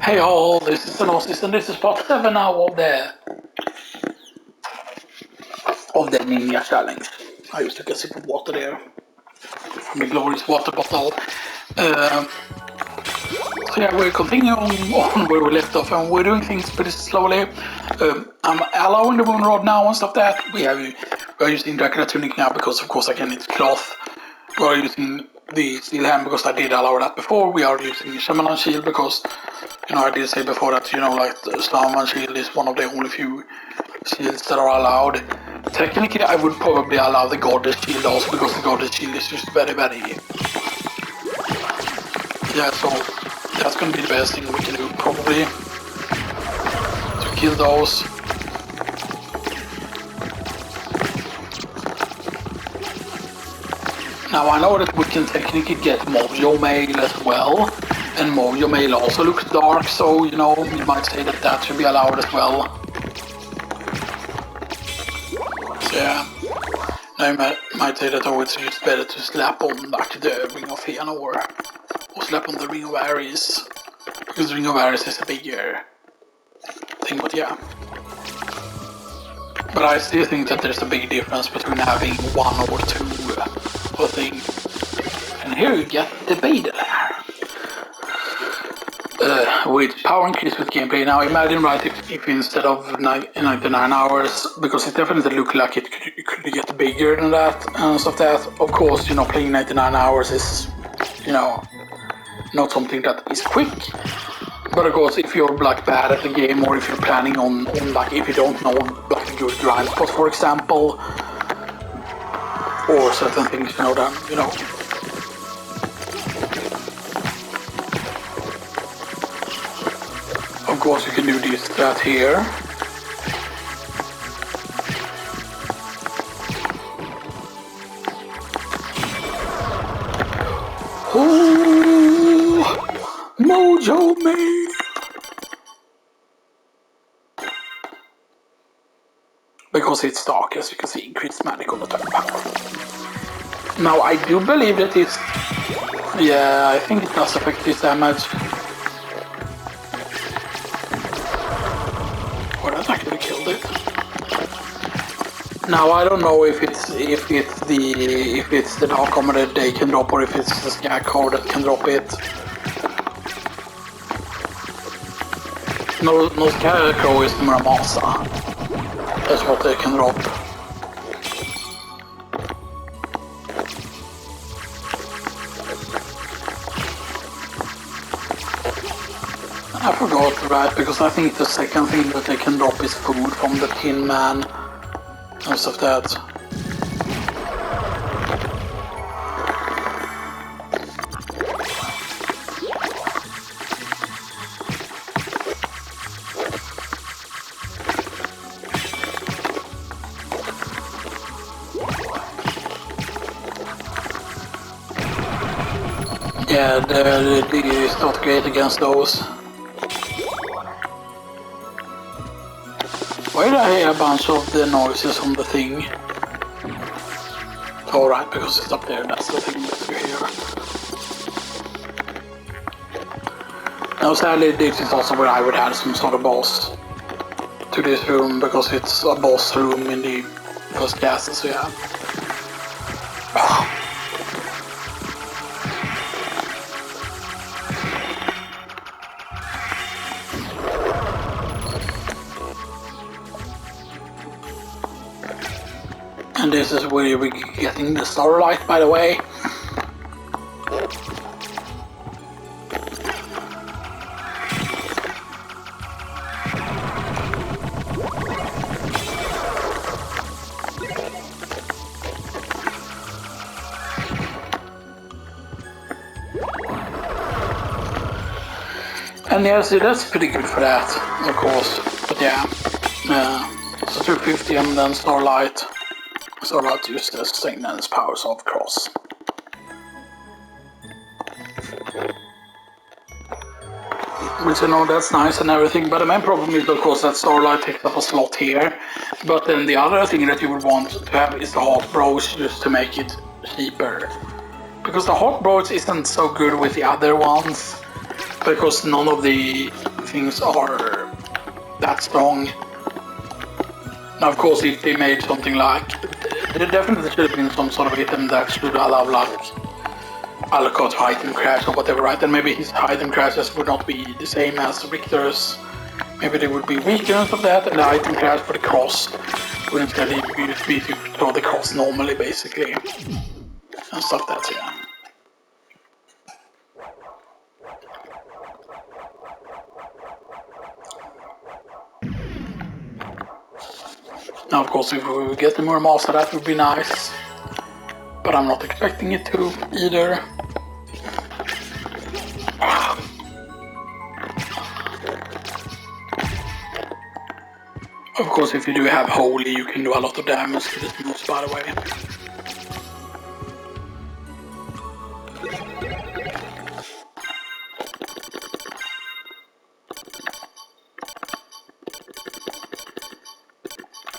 Hey all, this is Zenosis and this is part 7 now of the Ninja Challenge. I just took a sip of water there from the glorious water bottle. So yeah, we're continuing on where we left off and we're doing things pretty slowly. I'm allowing the moon rod now and stuff that. We're using Dracula tunic now because of course again it's cloth. We're using the steel hand because I did allow that before. We are using Shaman shield because I did say before that like the Shaman shield is one of the only few shields that are allowed. Technically I would probably allow the Goddess shield also because the Goddess shield is just very yeah, so that's gonna be the best thing we can do probably to kill those. Now I know that we can technically get Mojo Mail as well, and Mojo Mail also looks dark, so you might say that that should be allowed as well. So yeah, now you might say that it's just better to slap on like the Ring of Fëanor, or slap on the Ring of Ares, because the Ring of Ares is a bigger thing, but yeah. But I still think that there's a big difference between having one or two thing. And here you get the Beta with power increase with gameplay. Now imagine if instead of 99 hours, because it definitely looked like it could get bigger than that and stuff that. Of course, playing 99 hours is, not something that is quick. But of course, if you're bad at the game, or if you're planning on if you don't know a good grind spot, for example, or certain things, of course you can do that here. Oh, Mojo Mail! Because it's dark, as you can see, increased magic on the attack power. Now I do believe that it's... yeah, I think it does affect this damage. Oh, that actually killed it. Now I don't know if it's the Dark Armor that they can drop, or if it's the Scarecrow that can drop it. No Scarecrow is the Muramasa. That's what they can drop. I forgot, right, because I think the second thing that they can drop is food from the Tin Man and stuff that. Yeah, the is not great against those. Why did I hear a bunch of the noises from the thing? Alright, because it's up there, that's the thing that you hear. Now sadly this is also where I would add some sort of boss to this room, because it's a boss room in the first castle, so yeah. And this is where we're getting the starlight, by the way. And yeah, see, that's pretty good for that, of course. But yeah, so 250 and then starlight. Starlight uses the Sagnan's powers of cross. Which that's nice and everything, but the main problem is of course that starlight takes up a slot here. But then the other thing that you would want to have is the hot brooch, just to make it cheaper. Because the hot brooch isn't so good with the other ones, because none of the things are that strong. Now, of course, if they made something like, there definitely should have been some sort of item that should allow like Alucard's item crash or whatever, right? And maybe his item crashes would not be the same as Victor's. Maybe they would be weaker and stuff like that, and the item crash for the cross would instead be to throw the cross normally, basically. And stuff that's, yeah. Now, of course, if we get the more master, that would be nice. But I'm not expecting it to either. Of course, if you do have Holy, you can do a lot of damage to this moves, by the way.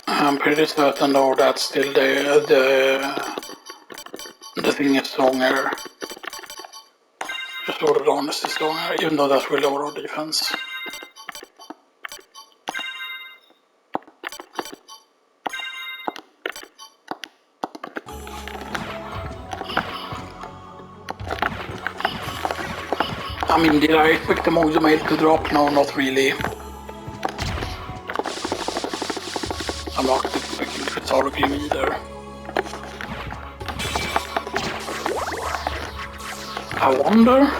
I'm pretty certain though that still the thing is stronger. Just Sword of Darkness is stronger, even though that's will lower our defense. I mean, did I expect the moves made to drop? No, not really. I'm not expecting Crystal Gleam either. I wonder.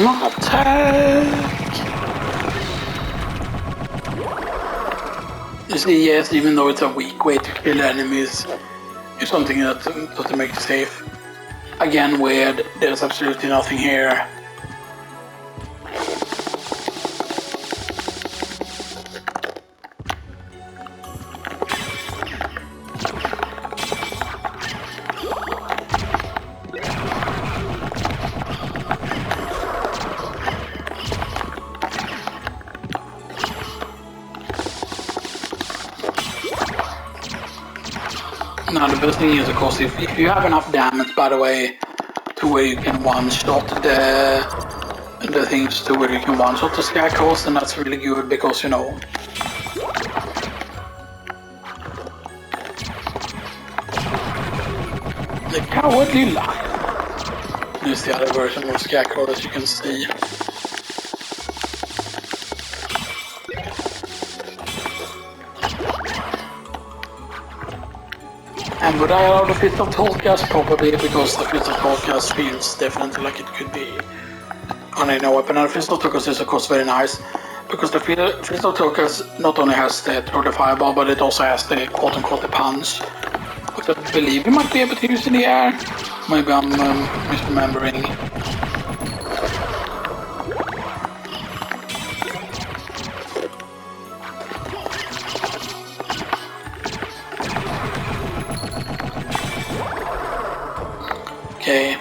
Not attack! You see, yes, even though it's a weak way to kill enemies, it's something that doesn't make it safe. Again, weird, there's absolutely nothing here. Now the best thing is, of course, if you have enough damage, by the way, to where you can one-shot the things to where you can one-shot the scarecrows, then that's really good, because, you know, the Cowardly Lion. This is the other version of Scarecrow, as you can see. And would I allow the Fist of Tolkas? Probably, because the Fist of Tolkas feels definitely like it could be on any weapon. And the Fist of Tolkas is of course very nice, because the Fist of Tolkas not only has the throw the fireball, but it also has the quote-unquote the punch, which I believe you might be able to use in the air. Maybe I'm misremembering. Okay.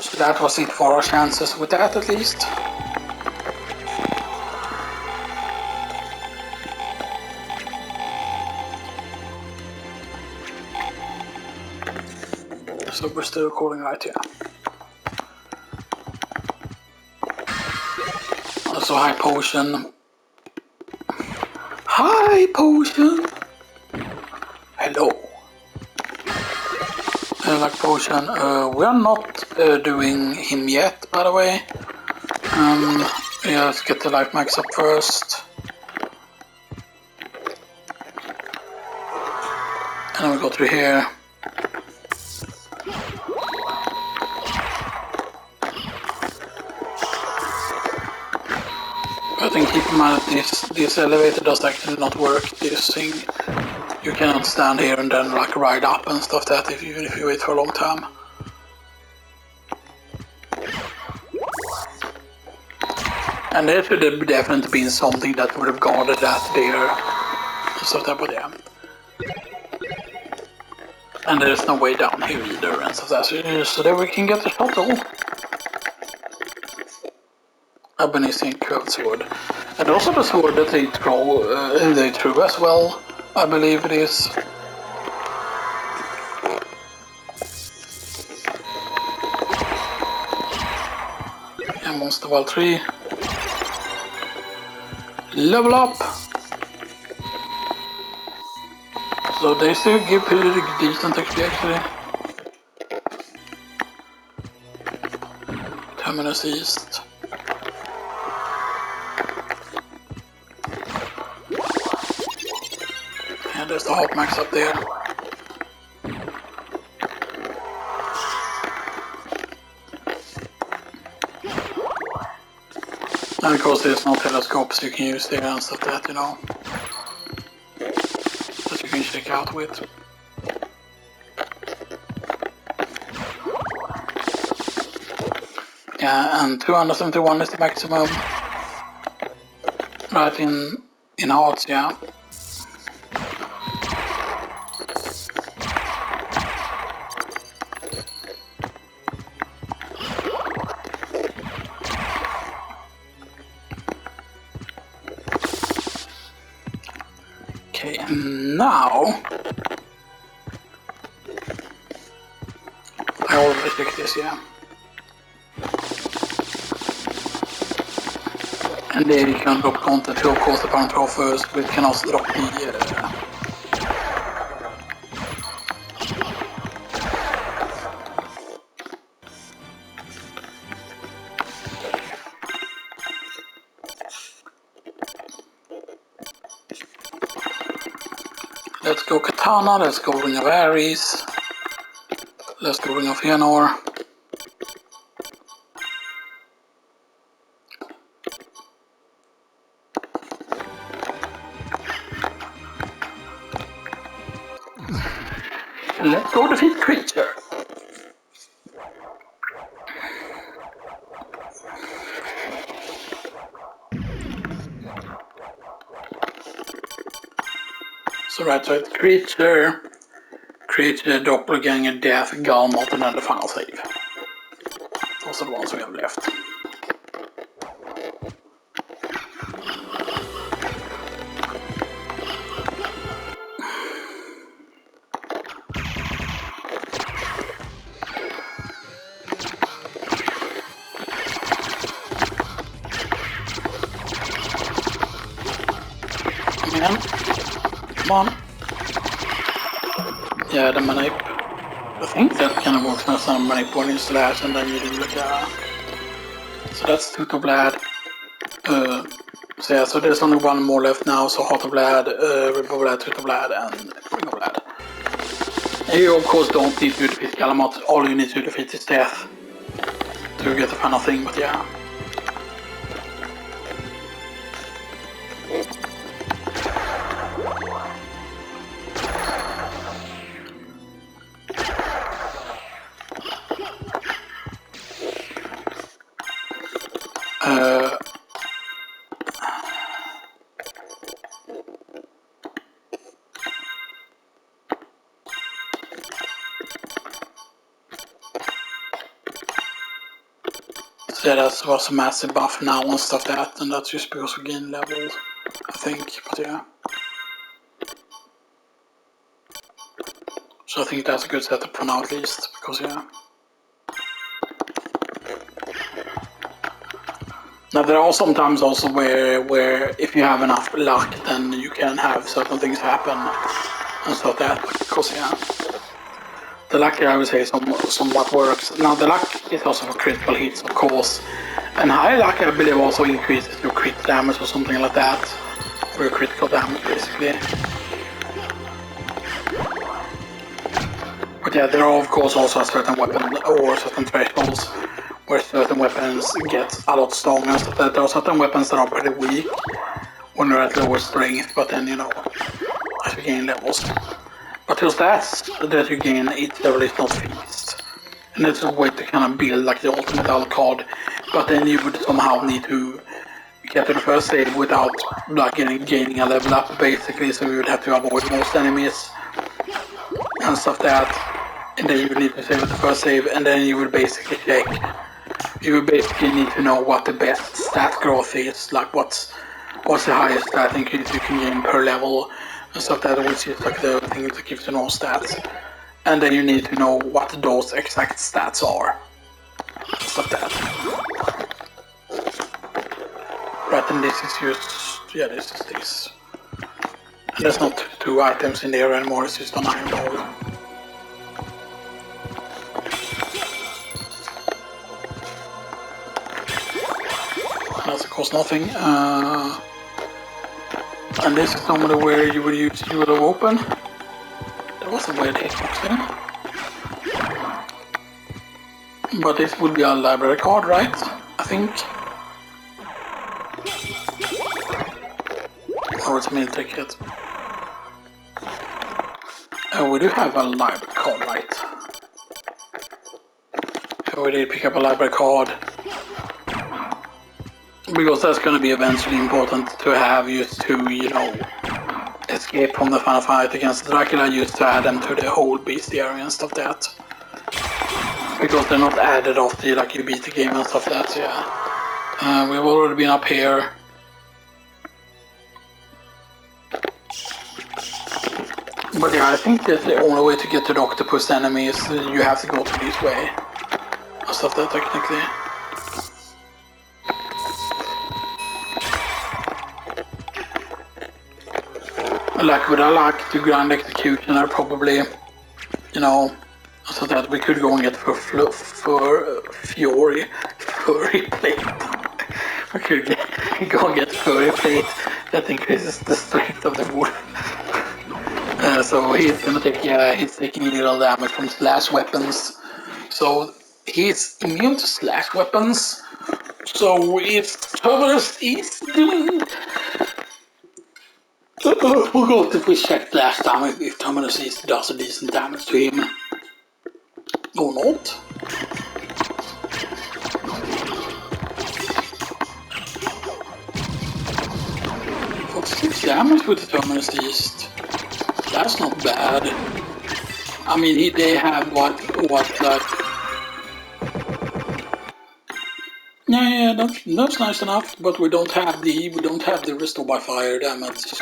So that was it for our chances with that, at least. So we're still recording right here. Also, High Potion. High Potion! Hello. Like Potion, we are not doing him yet, by the way. Yeah, let's get the life max up first. And then we go through here. I think keep in mind that this elevator does actually not work, this thing. You cannot stand here and then like ride up and stuff that even if you wait for a long time. And there should have definitely been something that would have guarded that there. So that, but yeah. And there's no way down here either and stuff that. So there we can get the shuttle. Ebenezer curved sword. And also the sword that they threw as well, I believe it is. And Monster Ball 3. Level up! So they still give pretty decent XP actually. Terminus East. And there's the hot max up there. And of course there's no telescopes you can use there and stuff that, you know. That you can check out with. Yeah, and 271 is the maximum. Right in hearts, yeah. Okay, and now I already picked this, yeah. And there you can drop content to, of course, the parent row first, but you can also drop the let's go Katana, let's go Ring of Ares, let's go Ring of Fëanor. Let's go defeat Creature. So right, so it's Creature, Doppelganger, Death, Galmot, and then the final save. Those are the ones we have left. Come on. Yeah, the manip. I think that kind of works as some manip one in slash and then you do like a... So that's Tutoblad. So yeah, so there's only one more left now, so Hotoblad, Riboblad, Tutoblad, and Ringoblad. And you of course don't need to defeat Galamot, all you need to defeat is Death to get the final thing, but yeah. So that was a massive buff now and stuff that, and that's just because we gain levels, I think, but yeah. So I think that's a good setup for now at least, because yeah. Now there are sometimes also where if you have enough luck then you can have certain things happen and stuff that, because yeah. The luck here I would say somewhat works. Now the luck is also for critical hits of course. And high luck I believe also increases your crit damage or something like that. Or your critical damage basically. But yeah, there are of course also certain weapons or certain thresholds where certain weapons get a lot stronger. So there are certain weapons that are pretty weak when they're at lower strength, but then you know, as you gain levels. But those stats that you gain, each level is not fixed. And it's a way to kind of build like the ultimate Alucard. But then you would somehow need to get to the first save without like gaining a level up basically, so you would have to avoid most enemies and stuff like that. And then you would need to save at the first save, and then you would basically check. You would basically need to know what the best stat growth is, like what's the highest stat increase you can gain per level and stuff like that, which is like the thing that gives you no stats. And then you need to know what those exact stats are. Stuff like that. Right, and this is just, yeah, this is this. And there's not two items in there anymore, it's just an iron ball. That's of course nothing. And this is normally where you would use you would have opened. There was a weird hitbox there. But this would be a library card, right? I think. Or it's a military kit. We do have a library card, right? So we did pick up a library card. Because that's going to be eventually important to have used to, you know, escape from the final fight against Dracula, used to add them to the whole bestiary and stuff like that. Because they're not added after like you beat the game and stuff like that, yeah. We've already been up here. But yeah, I think that the only way to get to the octopus enemy is you have to go to this way. And stuff like that technically. Like with a like to Grand Executioner, probably, you know, so that we could go and get for Fury Plate. We could go and get Fury Plate that increases the strength of the wood. So he's gonna take, yeah, he's taking a little damage from slash weapons. So he's immune to slash weapons. So if Terminus is doing. Forgot if we checked last time if Terminus does a decent damage to him or not. 46 damage with the Terminus East. That's not bad. I mean, they have what like. Yeah, that's nice enough. But we don't have the restore by fire damage.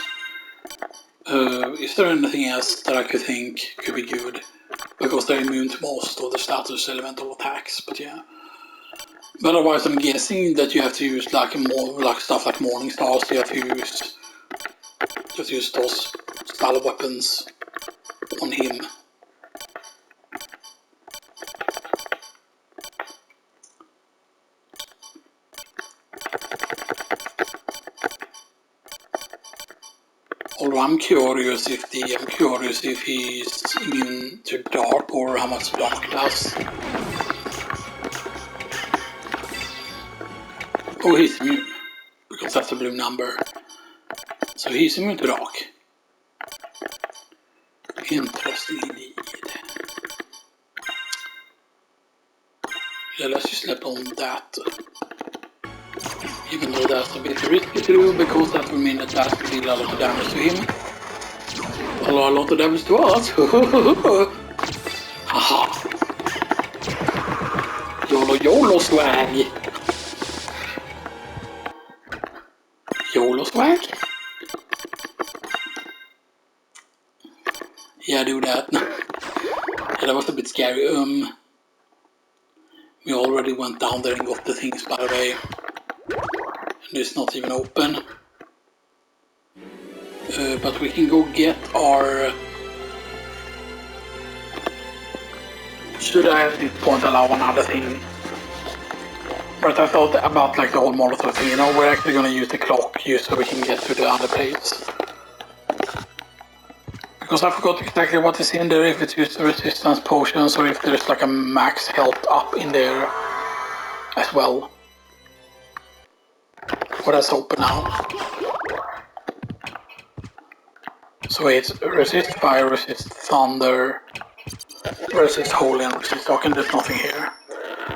Is there anything else that I could think could be good? Because they're immune to most of the status elemental attacks, but yeah. But otherwise, I'm guessing that you have to use like more like stuff like Morning Stars. You have to use those spell weapons on him. Although I'm curious if he's immune to dark or how much dark does. Oh, he's immune, because that's a blue number. So he's immune to dark. Interesting indeed. Yeah, let's just let on that. Even though that's a bit risky to do, because that would mean that that would deal a lot of damage to him. A lot of damage to us. Haha. YOLO swag. YOLO swag? Yeah, do that. Yeah, that was a bit scary. We already went down there and got the things, by the way. And it's not even open. But we can go get our... Should I at this point allow another thing? But I thought about like the whole Molotov thing, you know, we're actually gonna use the clock just so we can get to the other place. Because I forgot exactly what is in there, if it's just resistance potions or if there's like a max health up in there as well. Well, that's open now. So it's resist fire, resist thunder, resist holy, and resist dark, and there's nothing here.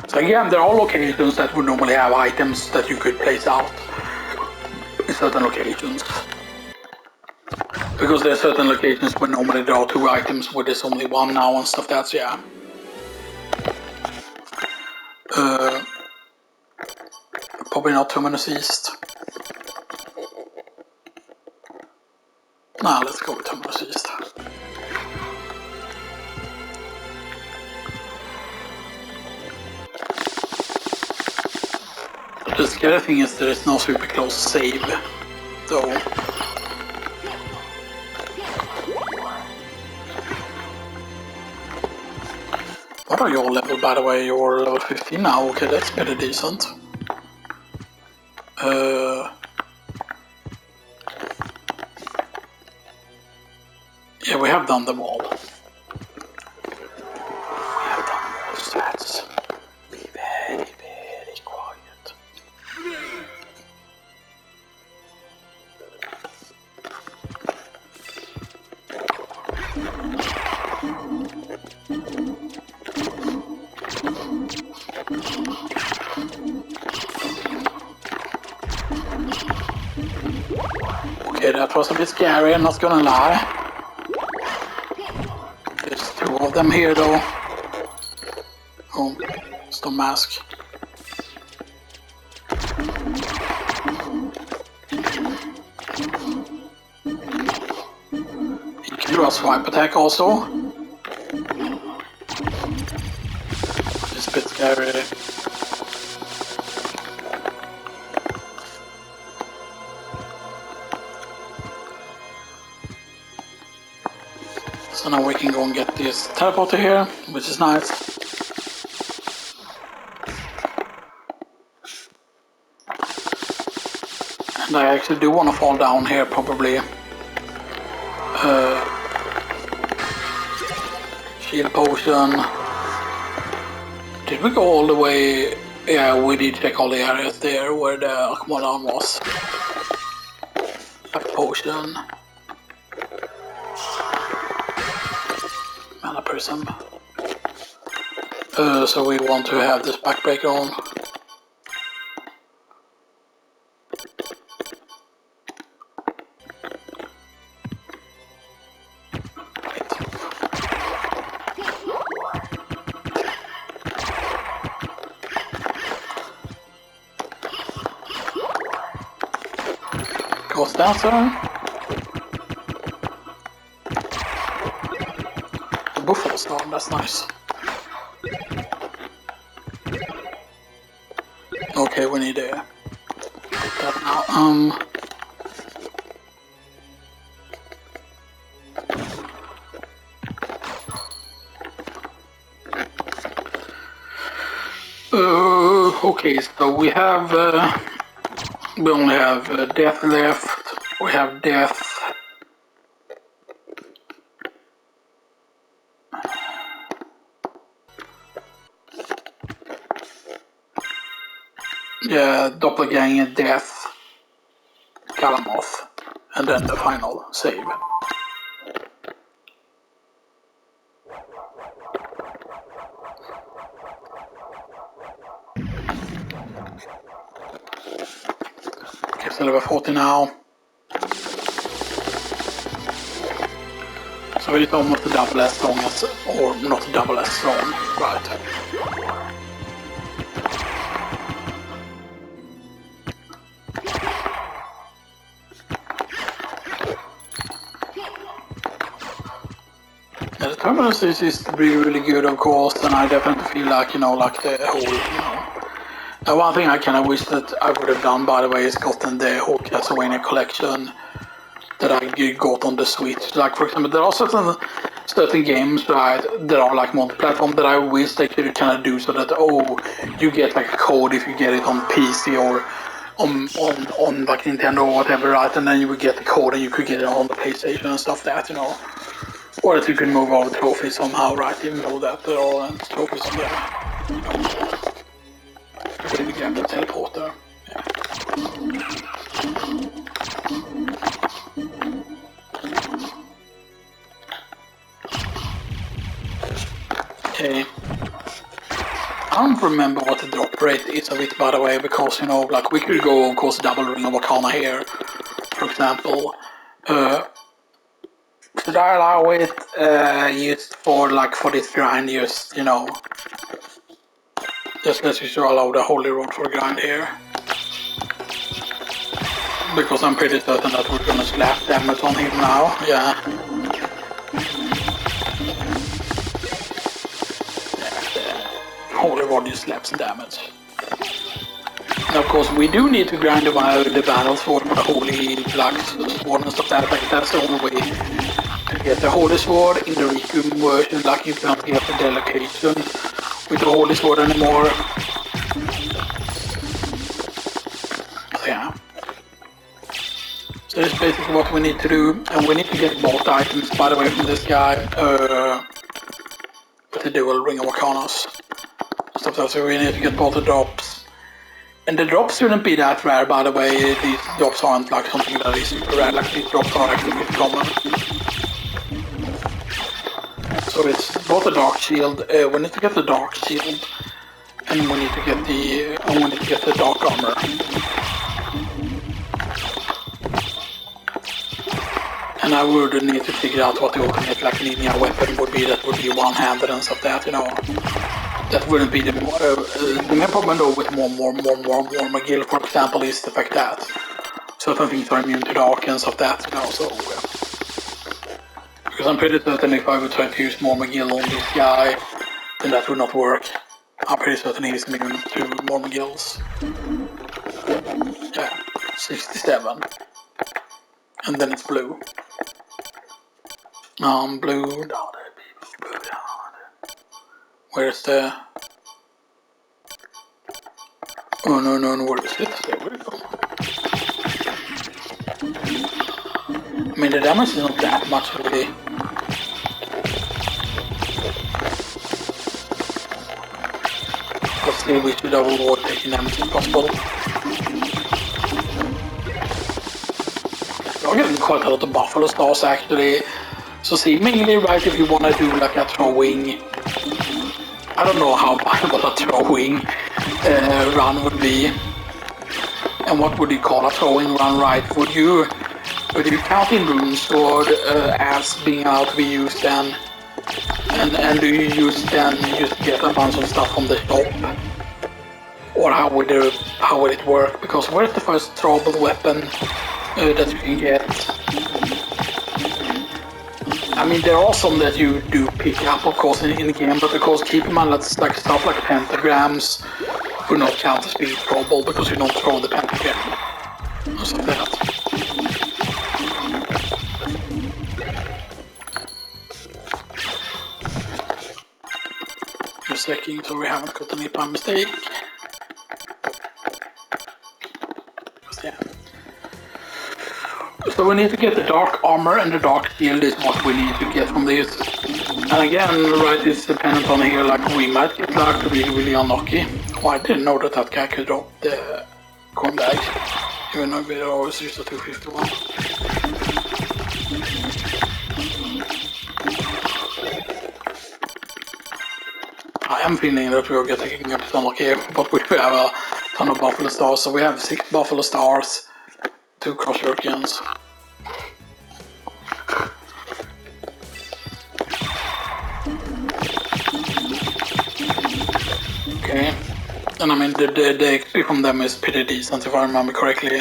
So again, there are locations that would normally have items that you could place out in certain locations. Because there are certain locations where normally there are 2 items, where there's only 1 now and stuff. That's yeah. Probably not Terminus East. Nah, let's go with Terminus East. The scary thing is there is no super close save, though. What are your level, by the way? You're level 15 now. Okay, that's pretty decent. Yeah, we have done them all. We have done most stats. Be very, very quiet. Okay, that was a bit scary, I'm not gonna lie. There's 2 of them here though. Oh, stone mask. You can do a swipe attack also. It's a bit scary. So now we can go and get this teleporter here, which is nice. And I actually do want to fall down here probably. Shield potion. Did we go all the way? Yeah, we did check all the areas there where the Akmodan was. Life potion. Mana prism. So we want to have this backbreaker on. Ghost dancer. The buffalo storm, that's nice. Okay, we need that now. Okay, so we have we only have death left. We have death. Yeah, doppelganger, death, Kalamoth, and then the final save. Okay, so level 40 now. So it's almost a double as long as, or not a double as long, right? Yeah, the terminus is really good, of course, and I definitely feel like, like the whole, one thing I kind of wish that I would have done, by the way, is gotten the whole Castlevania collection that I got on the Switch. Like, for example, there are certain games, right, that are like multi-platform that I wish they could kind of do so that, you get like a code if you get it on PC or on like Nintendo or whatever, right, and then you would get the code and you could get it on the PlayStation and stuff that, or that you can move over trophies somehow, right, even though that there are trophies on there. Really get the teleporter. Yeah. Okay. I don't remember what the drop rate is of it, by the way, because, you know, like, we could go, of course, double Ring of Arcana here, for example. Should I allow it used for, like, for this grind, just, you know, just let's just allow the Holy Rod for grind here. Because I'm pretty certain that we're gonna slap damage on him now, yeah. Holy Rod just slaps damage. And of course we do need to grind the battle sword for the Holy Black Sword and stuff like that's the only way to get the Holy Sword in the Requiem version, like you can't get the delegation with the Holy Sword anymore. So yeah. So that's basically what we need to do, and we need to get both items, by the way, from this guy, with the dual Ring of Arcanas. Stuff like that, so we need to get both the drops. And the drops shouldn't be that rare, by the way. These drops aren't like something that is super rare, like these drops are actually pretty common. So it's both the Dark Shield, we need to get the Dark Shield, and we need to get the Dark Armor. And I would need to figure out what the ultimate like ninja weapon would be. That would be one-handed and stuff that, you know. That wouldn't be the main problem though with more McGill, for example, is the fact that certain things are immune to dark and stuff that, you know, so because I'm pretty certain if I would try to use more McGill on this guy, then that would not work. I'm pretty certain he's immune to more McGills. Yeah, 67. And then it's blue. Blue, down there, people, blue down there. Where's the... Oh, no, where is it? There we go. I mean, the damage is not that much, really. But still, we should avoid taking damage if possible. I'm getting quite a lot of Buffalo Stars, actually. So seemingly, right, if you want to do like a throwing... I don't know how viable a throwing run would be. And what would you call a throwing run, right? Would you count in Rune Sword as being allowed to be used then? And do you use then just get a bunch of stuff from the shop? Or how would it work? Because where's the first throwable weapon that you can get? I mean, there are some that you do pick up, of course, in the game, but of course, keep in mind that like stuff like pentagrams will not count as being throwable because you don't throw the pentagram. Or something like that. Just checking so we haven't got any by mistake. Yeah. So we need to get the Dark Armor and the Dark Shield is what we need to get from this. And again, right, it's dependent on here, like we might get like really unlucky. Oh, I didn't know that that guy could drop the coin bag, even though it always used a 251. I am feeling that we are getting a bit unlucky, but we have a ton of Buffalo Stars, so we have 6 Buffalo Stars, 2 Cross Hurricanes. Okay, and I mean the XP from them is pretty decent if I remember correctly.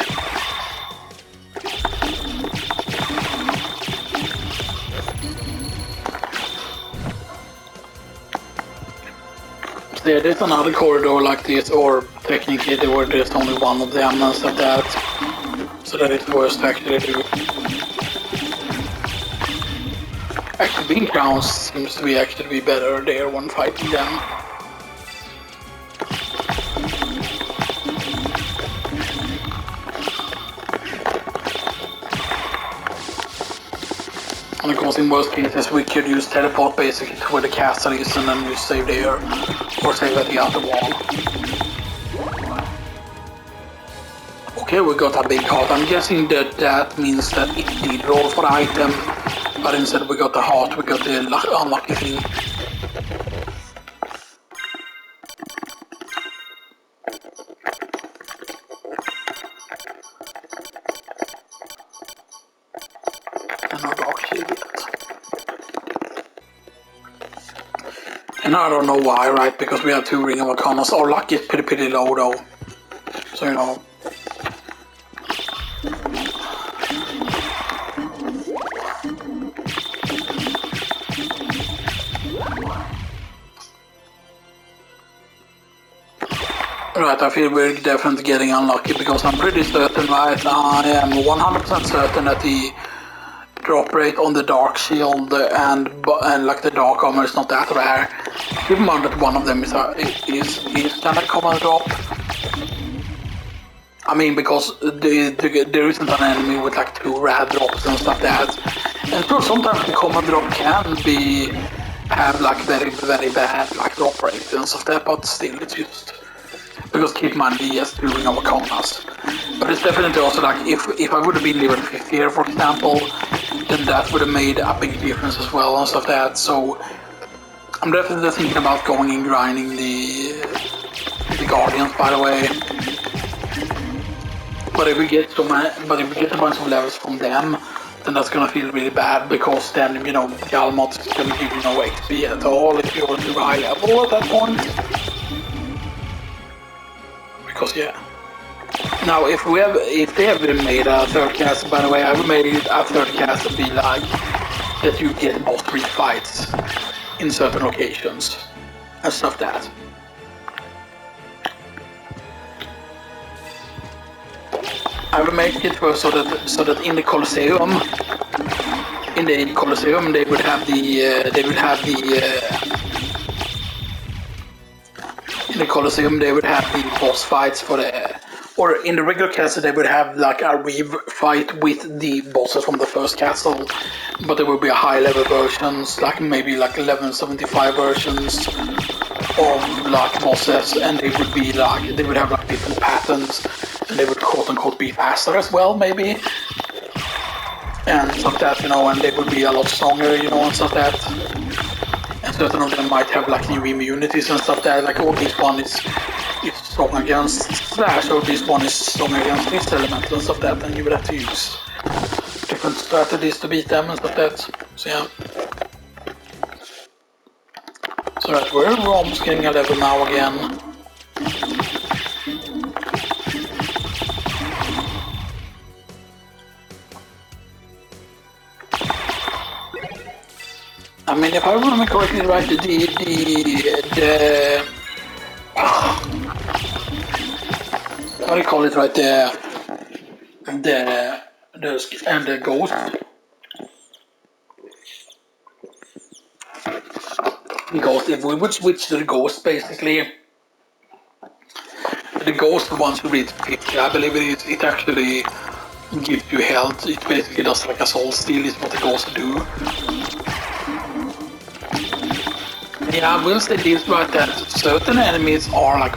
So yeah, there's another corridor like this, or technically there's only one of them and stuff like that. So that is worse to actually do. Actually, being crowns seems to be actually better there when fighting them. And of course, in most cases, we could use teleport basically to where the castle is and then we save there, or save at the outer wall. Okay, we got a big heart. I'm guessing that means that it did roll for the item, but instead we got the heart, we got the unlucky thing. And I don't know why, right? Because we have 2 Ring of Arcanas. Our luck is pretty low though. So, you know. Right, I feel we're definitely getting unlucky because I'm pretty certain, right? I am 100% certain that the drop rate on the Dark Shield and like the Dark Armor is not that rare. Keep in mind that one of them is kind of common drop. I mean, because there isn't an enemy with like 2 rare drops and stuff like that. And so sometimes the common drop can have like very bad like drop rate and stuff like that, but still it's just because keep in mind he has 2 Ring of Arcanas. But it's definitely also like if I would have been level 50 here, for example, then that would have made a big difference as well and stuff like that. So I'm definitely thinking about going and grinding the Guardians, by the way. But if we get a bunch of levels from them, then that's gonna feel really bad because then, you know, Galmot is gonna give you no XP at all if you're too high level at that point. Because yeah. Now if they have made a 3rd cast, by the way, I've made a 3rd cast to be like that you get boss 3 fights in certain locations and stuff like that. I will make it so that in the Colosseum, they would have the boss fights for or in the regular castle they would have like a fight with the bosses from the first castle, but there would be a high level versions, like maybe like 1175 versions of like bosses, and they would have like different patterns, and they would quote unquote be faster as well, maybe, and stuff like that, you know, and they would be a lot stronger, you know, and stuff like that. And certain of them might have like new immunities and stuff like that, like, oh, this one is strong against Slash, or this one is strong against this element and stuff like that, and you would have to use different strategies to beat them and stuff like that. So yeah. So that we're almost getting a level now again. I mean, if I remember correctly, right, what do you call it, right, the ghost. Because if we would switch to the ghost, basically, the ghost, once you reach 50, I believe it actually gives you health. It basically does like a soul steal, is what the ghosts do. Yeah, I will say this, right, that certain enemies are like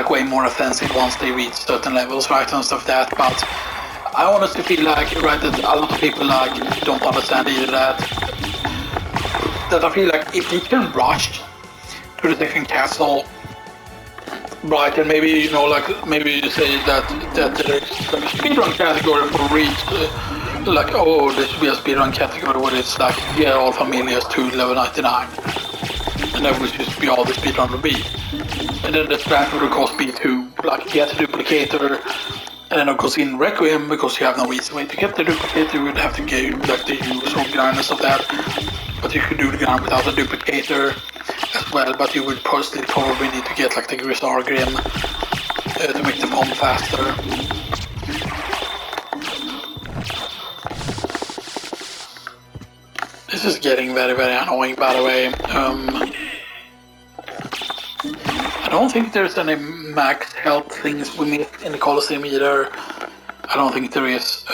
way more offensive once they reach certain levels, right, and stuff like that, but I honestly feel like, right, that a lot of people like don't understand either that I feel like if you can rush to the second castle, right, and maybe, you know, like, maybe you say that there's like a speedrun category for reach, like, oh, there should be a speedrun category where it's like, yeah, all familiars to level 99. And that would just be all the speedrun would be. And then the strat would of course be to like get a duplicator, and then of course in Requiem, because you have no easy way to get the duplicator, you would have to get like the usual grind and stuff like that. But you could do the grind without a duplicator as well, but you would personally probably need to get like the Grisar Grim to make the bomb faster. This is getting very annoying, by the way. I don't think there's any max health things we missed in the Colosseum either. I don't think there is.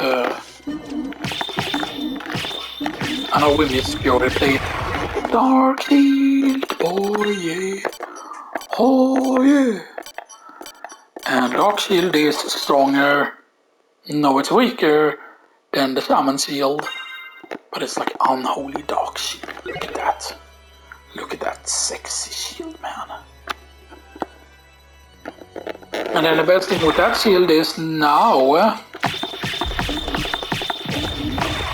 I know we missed purely played Dark Shield, oh yeah, oh yeah. And Dark Shield is stronger, no, it's weaker than the Summon Shield, but it's like unholy Dark Shield. Look at that. Look at that sexy shield, man. And then the best thing with that shield is now,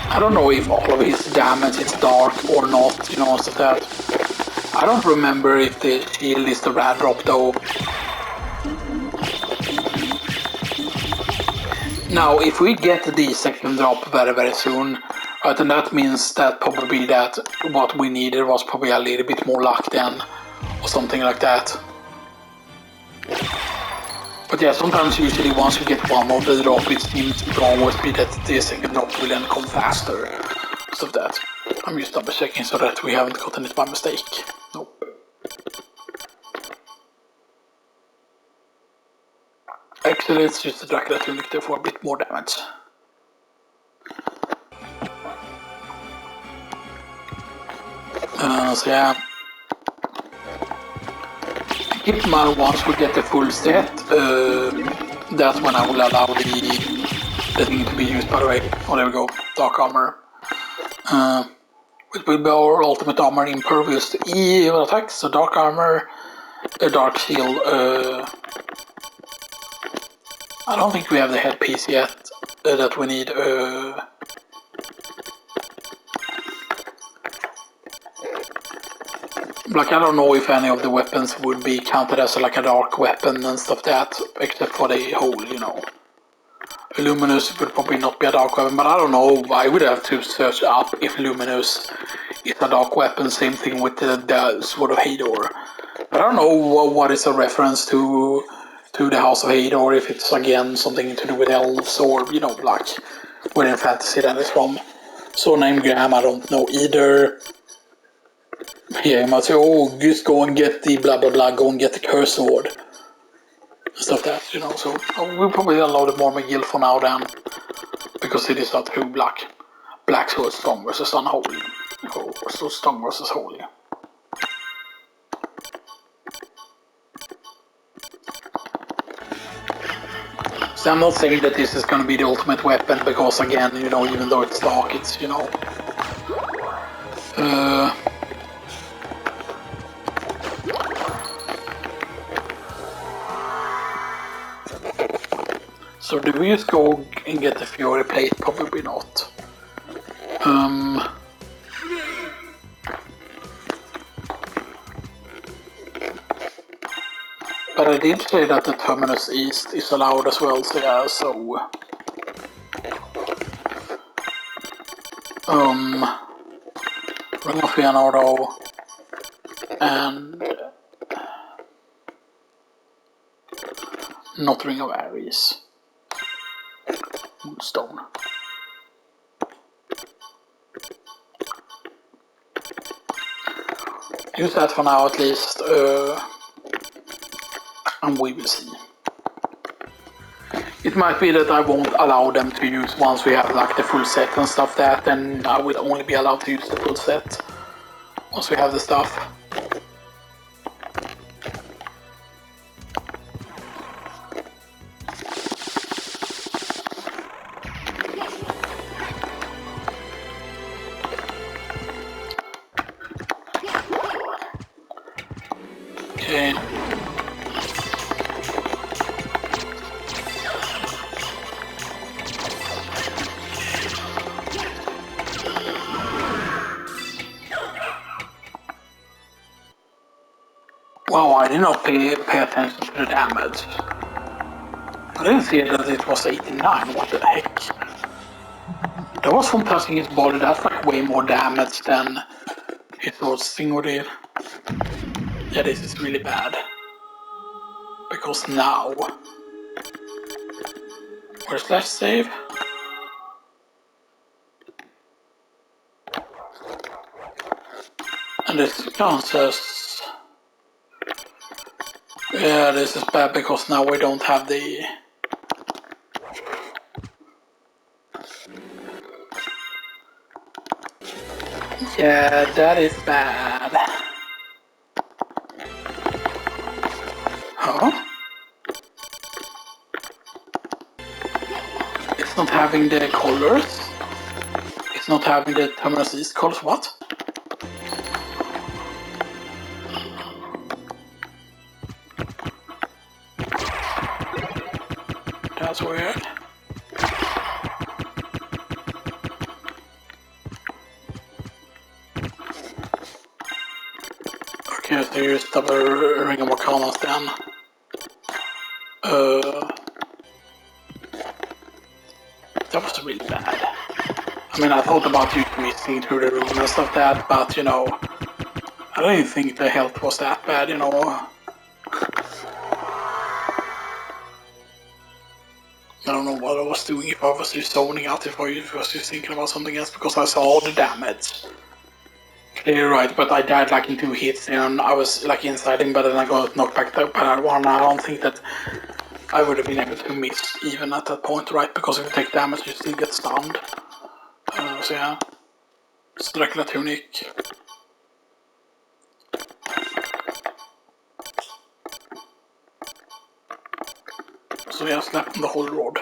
I don't know if all of his damage is dark or not, you know, stuff that. I don't remember if the shield is the rad drop though. Now, if we get the second drop very soon, then that means that probably that what we needed was probably a little bit more luck then, or something like that. But yeah, sometimes usually once you get one of the drop, it seems to always be that the second drop will then come faster. Because of that. I'm just double checking so that we haven't gotten it by mistake. Nope. Actually, let's use the Dracula Tunic there for a bit more damage. So yeah. Keep in mind once we get the full set, that's when I will allow the thing to be used, by the way. Oh, there we go. Dark armor. It will be our ultimate armor impervious to evil attacks, so dark armor, a dark shield. I don't think we have the headpiece yet that we need. Like, I don't know if any of the weapons would be counted as like a dark weapon and stuff that, except for the hole, you know. Luminous would probably not be a dark weapon, but I don't know. I would have to search up if Luminous is a dark weapon. Same thing with the Sword of Hador. But I don't know what is a reference to the House of Hador, if it's again something to do with elves or, you know, like within fantasy that is from. So name Graham, I don't know either. Yeah, you might say, oh, just go and get the blah blah blah, go and get the curse sword. Stuff that, you know, so we'll probably allow the more McGill for now then, because it is not true black sword strong versus unholy, or so strong versus holy. So I'm not saying that this is going to be the ultimate weapon, because again, you know, even though it's dark, it's, you know, so do we just go and get the Fury plate? Probably not. But I did say that the Terminus East is allowed as well, so yeah, so... Ring of Leonardo, and... not Ring of Ares. Moonstone. Use that for now at least, and we will see. It might be that I won't allow them to use once we have like the full set and stuff that, then I will only be allowed to use the full set once we have the stuff. Okay. Wow, I did not pay attention to the damage. I didn't see that it was 89, what the heck? That was from touching his body, that's like way more damage than his old single did. Yeah, this is really bad. Because now... Where's slash save? And this counts as... Yeah, this is bad because now we don't have the... Yeah, that is bad. Huh? It's not having the colors. It's not having the Terminus East colors. What? That's weird. Okay, so you used up a Ring of Arcanas then. That was really bad. I mean, I thought about you missing through the room and stuff that, but you know, I didn't think the health was that bad, you know. I don't know what I was doing, if I was just zoning out, if I was just thinking about something else, because I saw the damage. You're right, but I died like in 2 hits and I was like inside him, but then I got knocked back by that one. I don't think that I would have been able to miss even at that point, right? Because if you take damage, you still get stunned. So yeah, it's Dracula Tunic. So yeah, slap on the Holy Rod.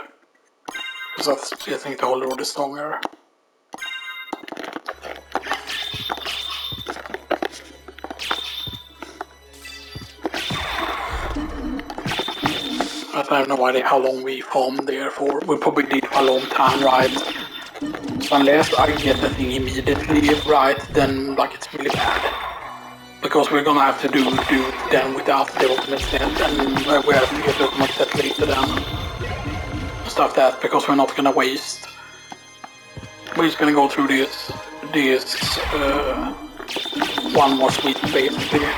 Because I think the Holy Rod is stronger. But I have no idea how long we farmed there for. We probably did for a long time, right? So unless I get the thing immediately right, then like it's really bad. Because we're gonna have to do it then without the ultimate set, and we have to get the ultimate set later then. Stuff that, because we're not gonna waste. We're just gonna go through this one more sweep basically.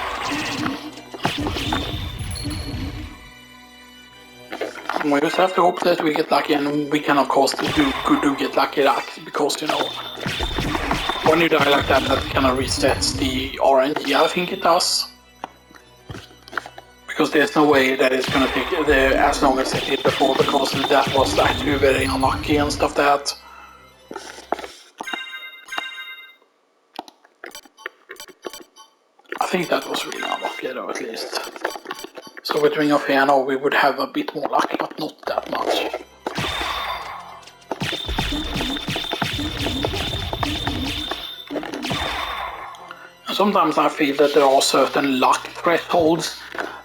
We just have to hope that we get lucky, and we can of course do get lucky, because you know, when you die like that kind of resets the RNG, I think it does. Because there's no way that it's gonna take as long as it did before, because that was actually very unlucky and stuff that. I think that was really unlucky though, at least. So with Ring of Piano we would have a bit more luck, but not that much. And sometimes I feel that there are certain luck thresholds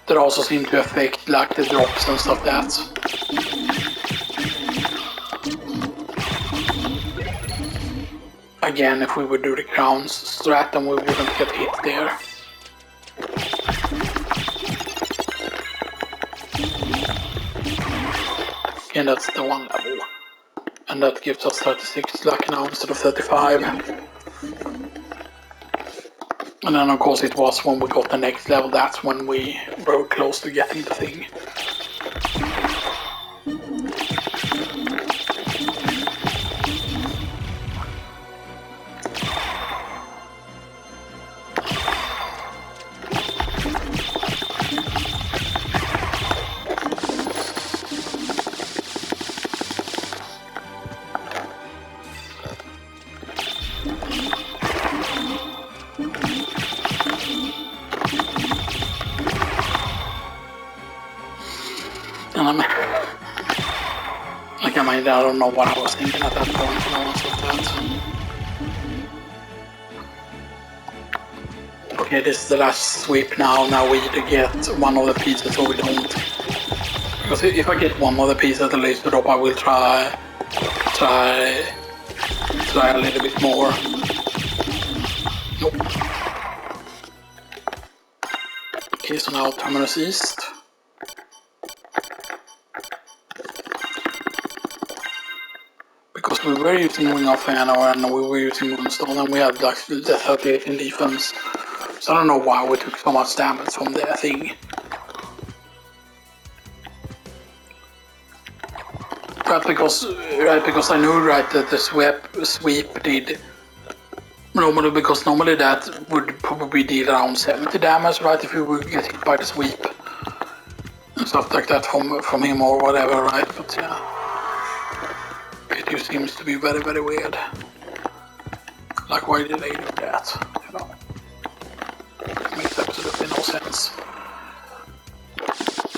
that also seem to affect like the drops and stuff that. Again, if we would do the crowns strat, then we wouldn't get hit there. And that's the 1 level. And that gives us 36 luck now instead of 35. And then of course it was when we got the next level, that's when we were close to getting the thing. And I don't know what I was thinking at that point, when I was like that. Okay, this is the last sweep now. Now we either get one of the pieces or we don't. Because if I get one of the pieces at least drop, I will try a little bit more. Nope. Okay, so now Terminus East. Because we were using Ring of Piano and we were using Moonstone, and we had like the 38 in defense. So I don't know why we took so much damage from their thing. But because I knew right that the sweep did normally, because normally that would probably deal around 70 damage, right, if you would get hit by the sweep and stuff like that from him or whatever, right? But yeah. It just seems to be very, very weird. Like, why did they do that? You know, it makes absolutely no sense.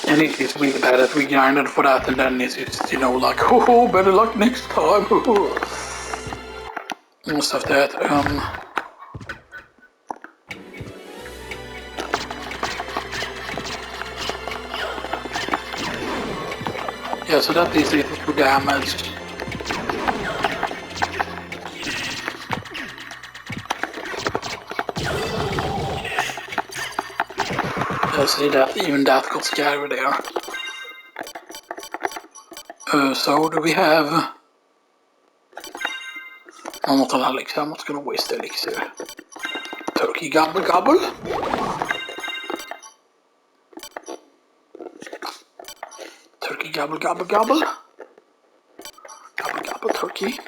And it is really bad that we grinded for that, and then it's just, you know, like, oh, better luck next time. And stuff that. Yeah, so that is 82 damage. see that even that got scary there. So do we have... No, not an elixir, I'm not gonna waste the elixir. Turkey gobble gobble. Turkey gobble gobble gobble. Gobble gobble turkey.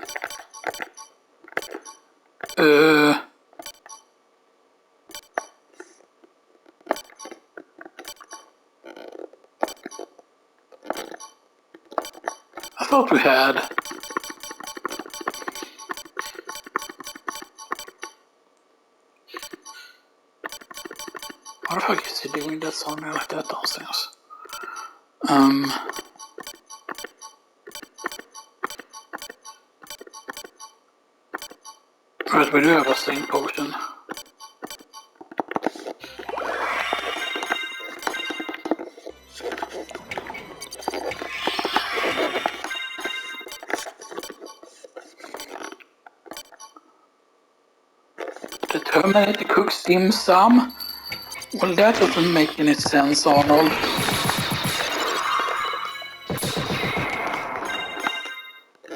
I thought we had. What the fuck is he doing that somewhere like that downstairs? Right, we do have a sling potion. Determinate the cook's dim sum? Well, that doesn't make any sense, Arnold.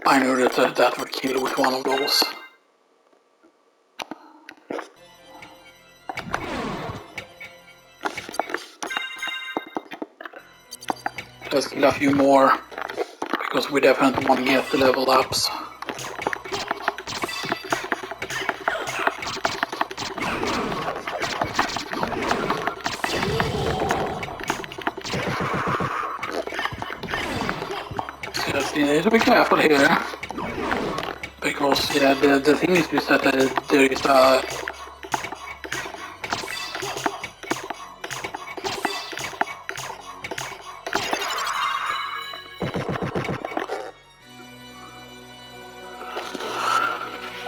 I knew that that would kill with one of those. Let's kill a few more, because we definitely want to get the level ups. You need to be careful here, because yeah, the thing is that there is a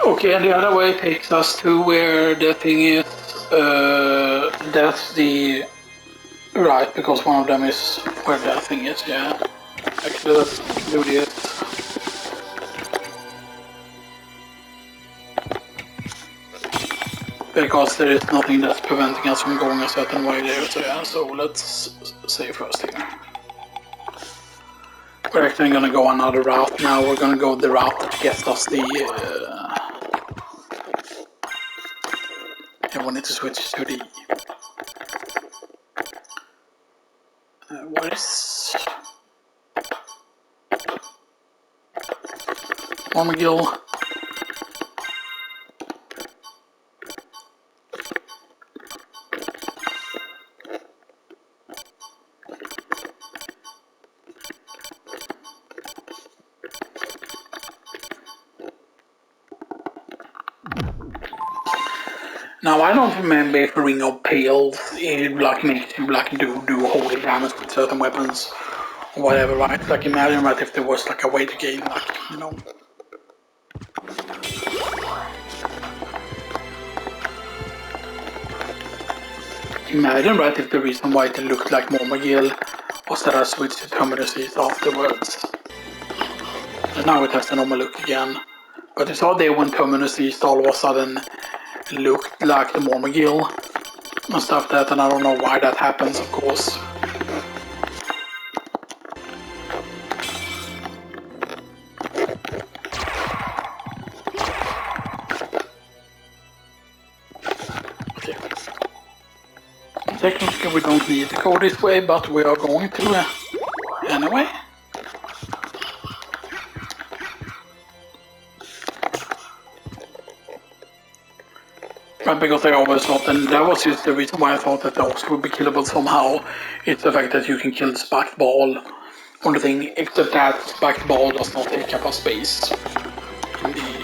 okay, and the other way takes us to where the thing is. That's the right, because one of them is where that thing is. Yeah, actually, let's do this. Because there is nothing that's preventing us from going a certain way there, so yeah, so let's say first here. We're actually gonna go another route now, we're gonna go the route that gets us the... yeah, we need to switch to the... what is... Mormagil. Now I don't remember if Ring of Pails like makes you like do holy damage with certain weapons or whatever, right? Like imagine that if there was like a way to gain like, you know. Imagine right if the reason why it looked like Mormagil was that I switched to Terminacies afterwards. And now it has the normal look again. But you saw there when Terminacies all of a sudden looked like the Mormagil and stuff that, and I don't know why that happens, of course. Okay. Technically we don't need to go this way, but we are going to anyway. Right, because I always thought, and that was just the reason why I thought that those would be killable somehow. It's the fact that you can kill the spiked ball on the thing, except that spiked ball does not take up a space in the...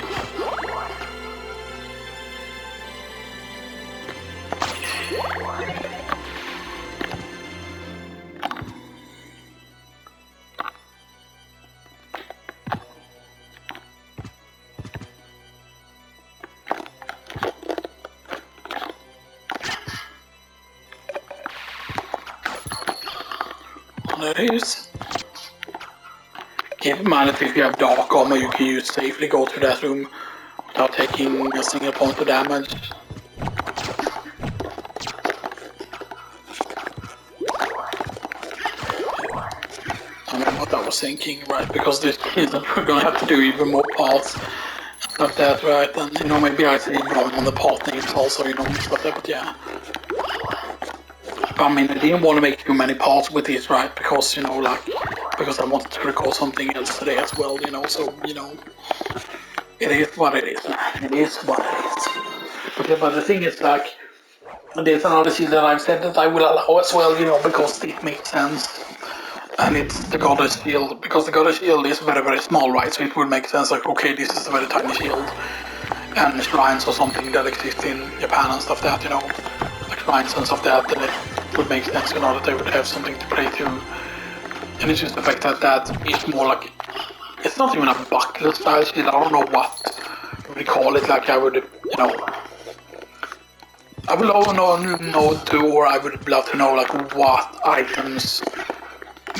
There is. Keep in mind that if you have dark armor, you can safely go to that room without taking a single point of damage. thinking, right? Because this means that we're gonna have to do even more parts of that, right? And you know, maybe I say wrong on the part names also, you know, stuff like that. But yeah. I mean, I didn't want to make too many parts with this, right? Because you know, like, because I wanted to record something else today as well, you know. So you know, it is what it is, man. It is what it is. Okay, but the thing is, like, there's another scene that I've said that I will allow as well, you know, because it makes sense. And it's the goddess shield, because the goddess shield is very, very small, right? So it would make sense, like, okay, this is a very tiny shield. And shrines or something that exist in Japan and stuff that, you know, like shrines and stuff that, then it would make sense, you know, that they would have something to pray to. And it's just the fact that that is more like, it's not even a buckler style shield, I don't know what we call it, like I would, you know, I would love to know, or I would love to know, like, what items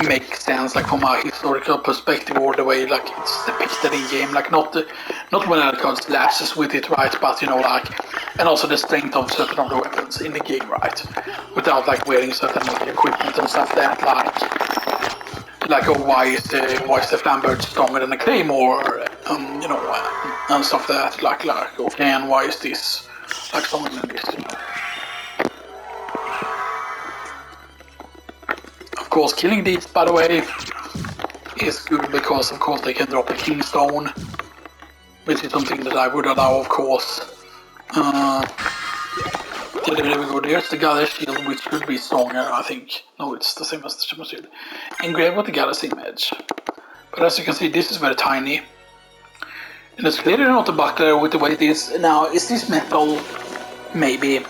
make sense, like from a historical perspective, or the way like it's depicted in game, like not when I got slashes with it, right? But you know, like, and also the strength of certain of the weapons in the game, right? Without like wearing certain like, equipment and stuff that like oh why is the flambird stronger than the claymore, you know, and stuff that like okay, and why is this like stronger than this, you know? Of course, killing these, by the way, is good because, of course, they can drop the Kingstone, which is something that I would allow, of course. There we go, there's the Goddess Shield, which should be stronger, I think. No, it's the same as the Shimmer Shield. Engraved with the Goddess image. But as you can see, this is very tiny. And it's clearly not a buckler with the way it is. Now, is this metal? Maybe.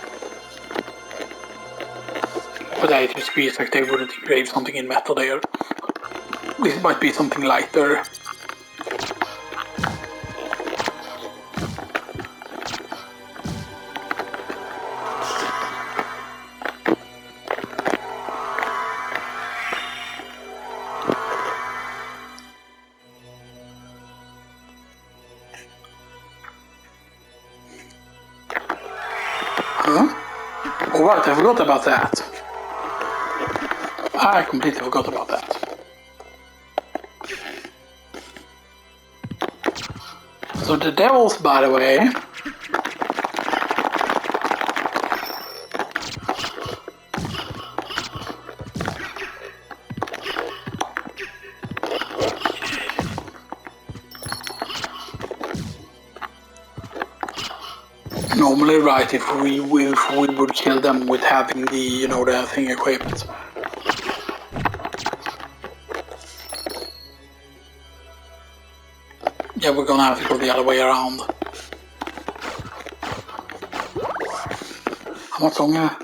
But it just feels like they wouldn't engrave something in metal there. This might be something lighter. Huh? Alright, I forgot about that. I completely forgot about that. So the devils, by the way, normally, right, if we would kill them with having the, you know, the thing equipped. Yeah, we're gonna have to go the other way around. How much longer?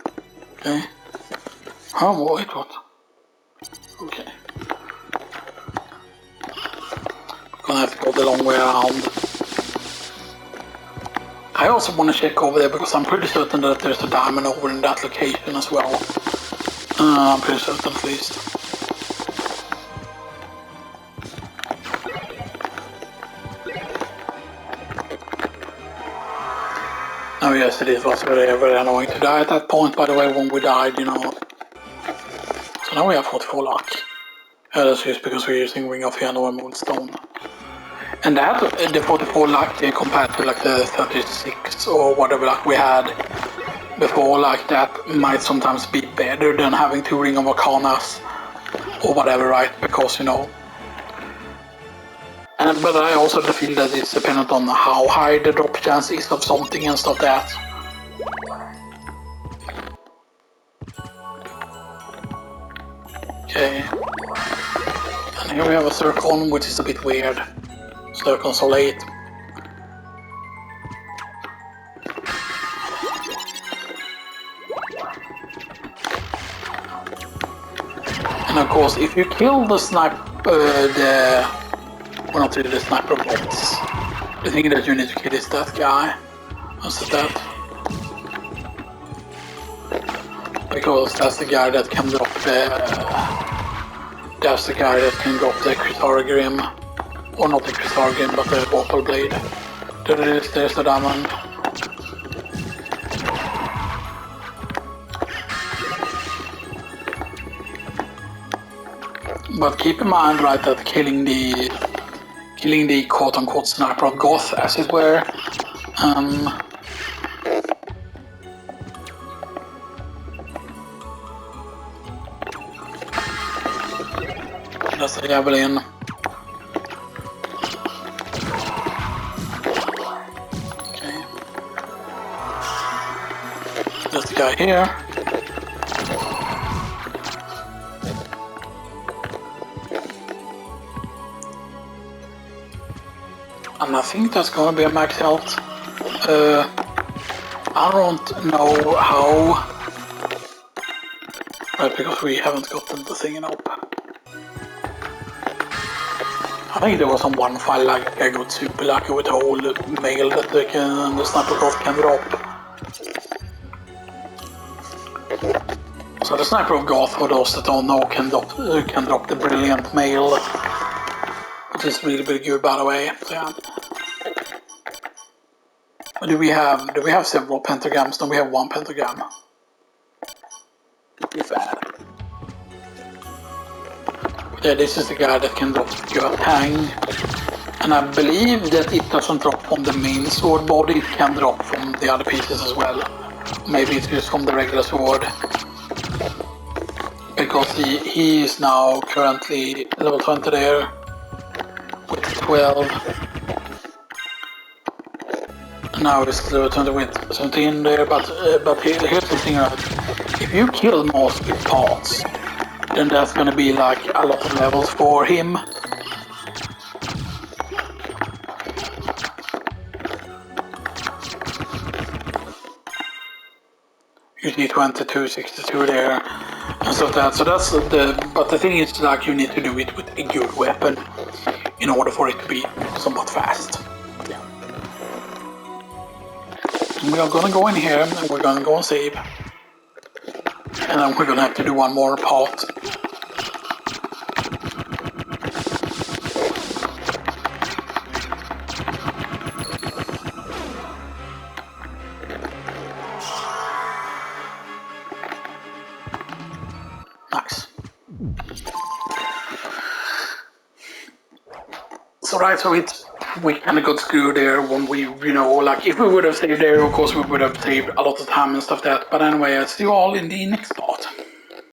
Okay. Oh, wait, what? Okay. We're gonna have to go the long way around. I also want to check over there because I'm pretty certain that there's a diamond over in that location as well. I'm pretty certain at least. Oh yes, it was very, very annoying to die at that point, by the way, when we died, you know. So now we have 44 luck. That's just because we're using Ring of Yellow and Moonstone. And that, the 44 luck compared to like the 36 or whatever luck we had before, like that might sometimes be better than having 2 Ring of Arcanas or whatever, right? Because, you know. But I also feel that it's dependent on how high the drop chance is of something and stuff that. Okay. And here we have a Circon, which is a bit weird. Circon so late. And of course, if you kill the well, not really the sniper bots. The thing that you need to kill is that guy. What's that? Because that's the guy that can drop the... that's the guy that can drop the Crisargrim. Or not the Crisargrim, but the Bottle Blade. There's the diamond. But keep in mind, right, that killing the quote-unquote sniper of Goth, as it were, that's the javelin. Okay. There's the guy here. And I think that's gonna be a max health. I don't know how. Right, because we haven't gotten the thing up. I think there was on one file like I got super lucky with the whole mail that the sniper goth can drop. So the sniper of Goth, for those that don't know, can drop the brilliant mail, which is really good, by the way. So, yeah. Do we have several pentagrams? No, we have one pentagram. If that. Yeah, this is the guy that can drop your tang, and I believe that it doesn't drop from the main sword body. It can drop from the other pieces as well. Maybe it's just from the regular sword. Because he is now currently level 20 there, with 12. Now he's level 20 with 17 there, but here's the thing, right? If you kill most with parts, then that's gonna be like a lot of levels for him. You see 22, 62 there. And so that's but the thing is, like, you need to do it with a good weapon in order for it to be somewhat fast. Yeah. And we are gonna go in here and we're gonna go and save. And then we're gonna have to do one more part. Nice. So right, so we kind of got screwed there when we, like, if we would have saved there, of course we would have saved a lot of time and stuff like that. But anyway, I'll see you all in the next part.